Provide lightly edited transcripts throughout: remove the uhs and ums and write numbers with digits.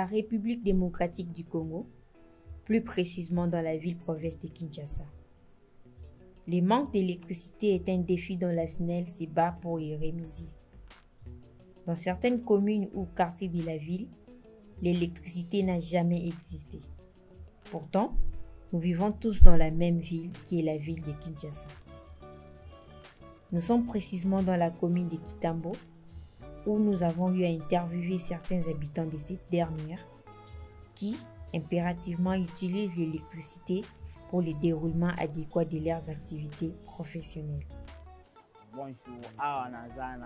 la République démocratique du Congo, plus précisément dans la ville-province de Kinshasa. Le manque d'électricité est un défi dont la SNEL se bat pour y remédier. Dans certaines communes ou quartiers de la ville, l'électricité n'a jamais existé. Pourtant, nous vivons tous dans la même ville qui est la ville de Kinshasa. Nous sommes précisément dans la commune de Kitambo, où nous avons eu à interviewer certains habitants de cette dernière qui, impérativement, utilisent l'électricité pour le déroulement adéquat de leurs activités professionnelles.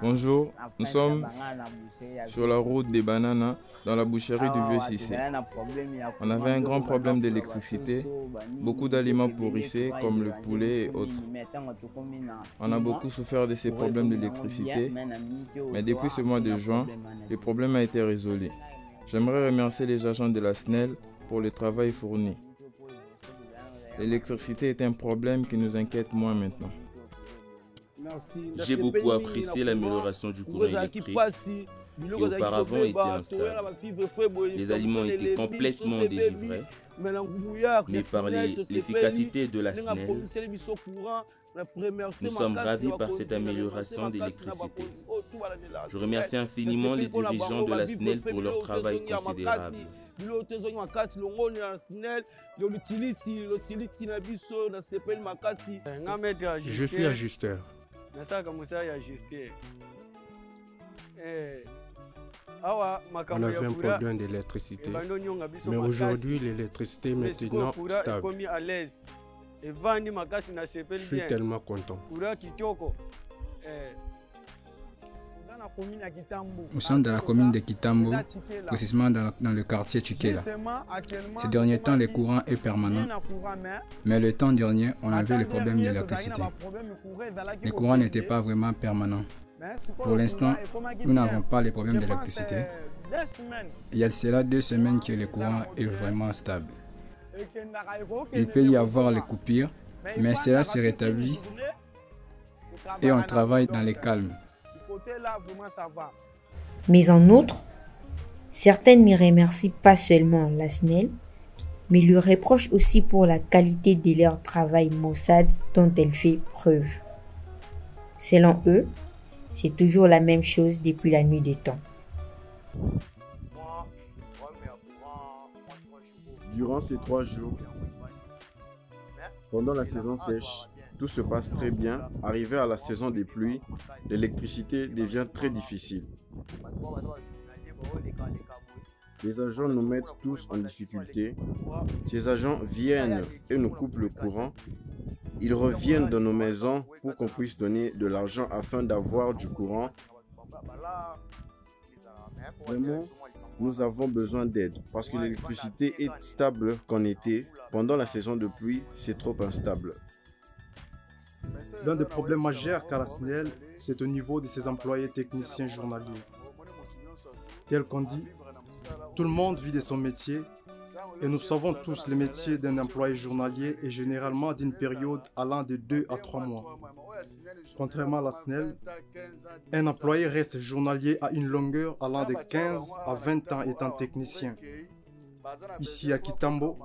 Bonjour, nous sommes sur la route des bananes dans la boucherie du Vieux-Cissé. On avait un grand problème d'électricité, beaucoup d'aliments pourrissés comme le poulet et autres. On a beaucoup souffert de ces problèmes d'électricité, mais depuis ce mois de juin, le problème a été résolu. J'aimerais remercier les agents de la SNEL pour le travail fourni. L'électricité est un problème qui nous inquiète moins maintenant. J'ai beaucoup apprécié l'amélioration du courant électrique qui auparavant était instable. Les aliments étaient complètement dégivrés, mais par l'efficacité de la SNEL, nous sommes ravis par cette amélioration d'électricité. Je remercie infiniment les dirigeants de la SNEL pour leur travail considérable. Je suis ajusteur. On avait un problème d'électricité, mais aujourd'hui l'électricité est maintenant stable. Je suis tellement content. Nous sommes dans la commune de Kitambo, précisément dans le quartier Tchikela. Ces derniers temps, le courant est permanent, mais le temps dernier, on avait le problème d'électricité. Le courant n'était pas vraiment permanent. Pour l'instant, nous n'avons pas le problème d'électricité. Il y a cela 2 semaines que le courant est vraiment stable. Il peut y avoir les coupures, mais cela se rétablit et on travaille dans le calme. Mais en outre, certains ne remercient pas seulement la SNEL, mais lui reprochent aussi pour la qualité de leur travail maussade dont elle fait preuve. Selon eux, c'est toujours la même chose depuis la nuit des temps. Durant ces 3 jours, pendant la saison sèche, tout se passe très bien. Arrivé à la saison des pluies, l'électricité devient très difficile. Les agents nous mettent tous en difficulté. Ces agents viennent et nous coupent le courant. Ils reviennent dans nos maisons pour qu'on puisse donner de l'argent afin d'avoir du courant. Vraiment, nous avons besoin d'aide parce que l'électricité est stable qu'en été. Pendant la saison de pluie, c'est trop instable. L'un des problèmes majeurs qu'a la SNEL, c'est au niveau de ses employés techniciens journaliers. Tel qu'on dit, tout le monde vit de son métier et nous savons tous le métier d'un employé journalier est généralement d'une période allant de 2 à 3 mois. Contrairement à la SNEL, un employé reste journalier à une longueur allant de 15 à 20 ans étant technicien. Ici à Kitambo,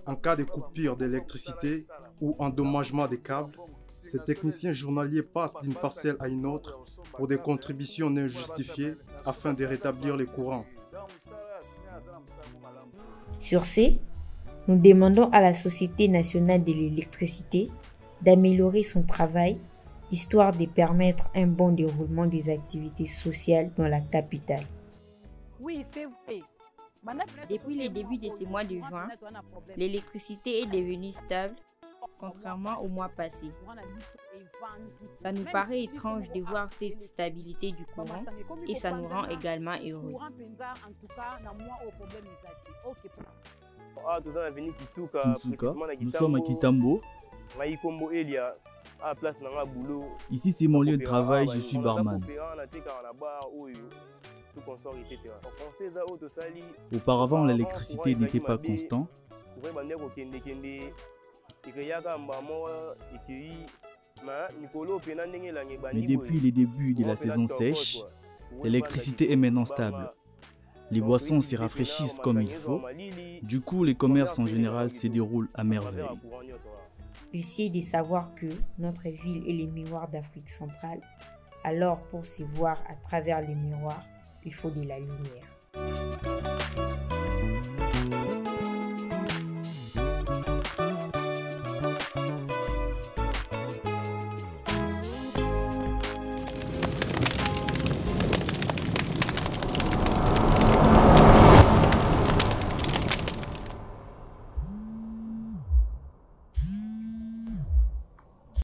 en cas de coupure d'électricité ou endommagement des câbles, ces techniciens journaliers passent d'une parcelle à une autre pour des contributions non justifiées afin de rétablir les courants. Sur ce, nous demandons à la Société nationale de l'électricité d'améliorer son travail, histoire de permettre un bon déroulement des activités sociales dans la capitale. Oui, c'est vrai. Depuis le début de ce mois de juin, l'électricité est devenue stable, contrairement au mois passé. Ça nous paraît étrange de voir cette stabilité du courant et ça nous rend également heureux. Nous sommes à Kitambo. Ici, c'est mon lieu de travail, je suis barman. Auparavant, l'électricité n'était pas constante. Mais depuis le début de la saison sèche, l'électricité est maintenant stable. Les boissons se rafraîchissent comme il faut. Du coup, les commerces en général se déroulent à merveille. Essayez de savoir que notre ville est le miroir d'Afrique centrale. Alors, pour se voir à travers le miroir, il faut de la lumière.